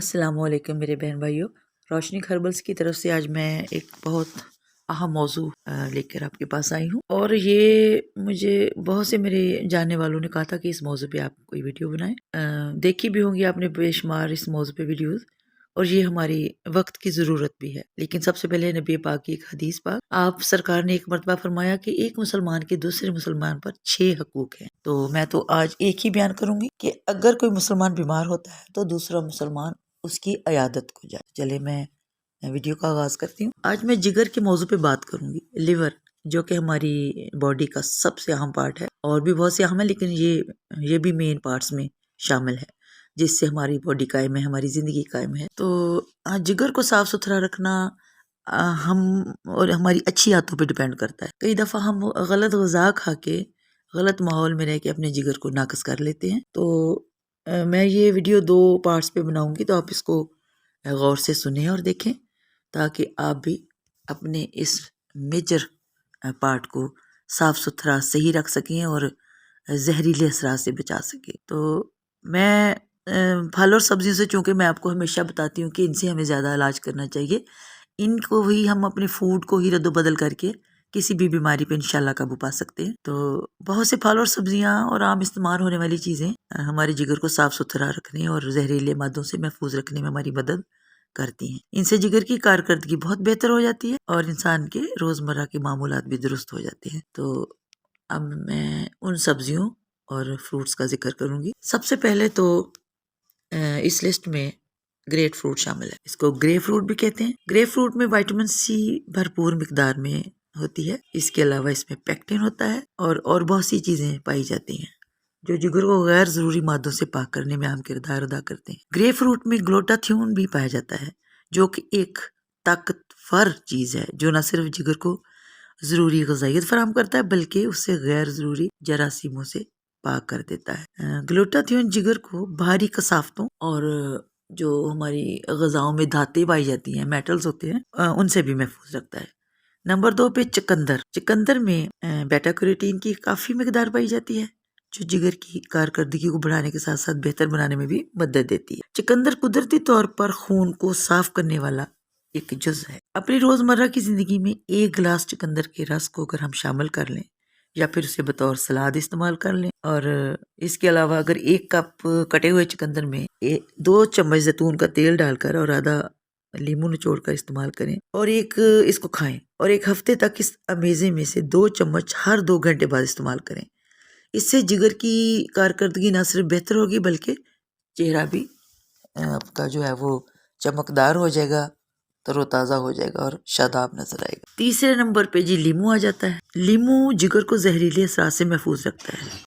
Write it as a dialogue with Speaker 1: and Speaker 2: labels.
Speaker 1: अस्सलाम वालेकुम मेरे बहन भाइयों। रोशनी हर्बल्स की तरफ से आज मैं एक बहुत अहम मौजू लेकर आपके पास आई हूँ, और ये मुझे बहुत से मेरे जानने वालों ने कहा था कि इस मौजू पे आप कोई वीडियो बनाएं। देखी भी होंगी आपने बेशुमार इस मौजू पे वीडियोस, और ये हमारी वक्त की ज़रूरत भी है। लेकिन सबसे पहले नबी पाक की एक हदीस पाक, आप सरकार ने एक मरतबा फरमाया कि एक मुसलमान के दूसरे मुसलमान पर 6 हकूक हैं। तो मैं तो आज एक ही बयान करूंगी कि अगर कोई मुसलमान बीमार होता है तो दूसरा मुसलमान उसकी अयादत को जाए। चले मैं वीडियो का आगाज करती हूँ। आज मैं जिगर के मौजू पे बात करूंगी। लिवर, जो कि हमारी बॉडी का सबसे अहम पार्ट है, और भी बहुत से अहम है, लेकिन ये भी मेन पार्ट्स में शामिल है, जिससे हमारी बॉडी कायम है, हमारी जिंदगी कायम है। तो जिगर को साफ सुथरा रखना हम और हमारी अच्छी आदतों पे डिपेंड करता है। कई दफ़ा हम गलत ग़िज़ा खा के, गलत माहौल में रह के अपने जिगर को नाक़स कर लेते हैं। तो मैं ये वीडियो 2 पार्ट्स पे बनाऊंगी, तो आप इसको गौर से सुनें और देखें, ताकि आप भी अपने इस मेजर पार्ट को साफ सुथरा सही रख सकें और जहरीले असरात से बचा सकें। तो मैं फल और सब्जियों से, चूँकि मैं आपको हमेशा बताती हूँ कि इनसे हमें ज़्यादा इलाज करना चाहिए, इनको ही हम अपने फूड को ही रद्द-बदल करके किसी भी बीमारी पे इंशाल्लाह काबू पा सकते हैं। तो बहुत से फल और सब्जियां और आम इस्तेमाल होने वाली चीज़ें हमारे जिगर को साफ सुथरा रखने और जहरीले मादों से महफूज रखने में हमारी मदद करती हैं। इनसे जिगर की कारकर्दगी बहुत बेहतर हो जाती है और इंसान के रोज़मर्रा के मामूलात भी दुरुस्त हो जाते हैं। तो अब मैं उन सब्जियों और फ्रूट्स का जिक्र करूंगी। सबसे पहले तो इस लिस्ट में ग्रेप फ्रूट शामिल है। इसको ग्रे फ्रूट भी कहते हैं। ग्रेप फ्रूट में विटामिन सी भरपूर मिकदार में होती है। इसके अलावा इसमें पेक्टिन होता है और बहुत सी चीजें पाई जाती हैं जो जिगर को गैर जरूरी मादों से पाक करने में अहम किरदार अदा करते हैं। ग्रेप फ्रूट में ग्लूटाथियोन भी पाया जाता है, जो कि एक ताकतवर चीज है जो न सिर्फ जिगर को जरूरी ग़िज़ाइयत फराहम करता है, बल्कि उससे गैर जरूरी जरासीमों से पाक कर देता है। ग्लूटाथियोन जिगर को भारी कसाफ्तों और जो हमारी ग़िज़ाओं में धातें पाई जाती हैं, मेटल्स होते हैं, उनसे भी महफूज रखता है। नंबर 2 पे चुकंदर में बेटा कैरोटीन की काफ़ी मिकदार पाई जाती है, जो जिगर की कारकर्दगी को बढ़ाने के साथ साथ बेहतर बनाने में भी मदद देती है। चुकंदर कुदरती तौर पर खून को साफ करने वाला एक जुज़ है। अपनी रोज़मर्रा की ज़िंदगी में 1 गिलास चुकंदर के रस को अगर हम शामिल कर लें या फिर उसे बतौर सलाद इस्तेमाल कर लें, और इसके अलावा अगर 1 कप कटे हुए चुकंदर में 2 चम्मच जैतून का तेल डालकर और आधा लीमू निचोड़ कर इस्तेमाल करें और इसको खाएं, और 1 हफ्ते तक इस अमेज़े में से 2 चम्मच हर 2 घंटे बाद इस्तेमाल करें। इससे जिगर की कारकर्दगी न सिर्फ बेहतर होगी, बल्कि चेहरा भी आपका जो है वो चमकदार हो जाएगा, तरोताज़ा हो जाएगा और शादाब नजर आएगा। तीसरे नंबर पे जी लीमू आ जाता है। लीमू जिगर को जहरीले असरात से महफूज रखता है।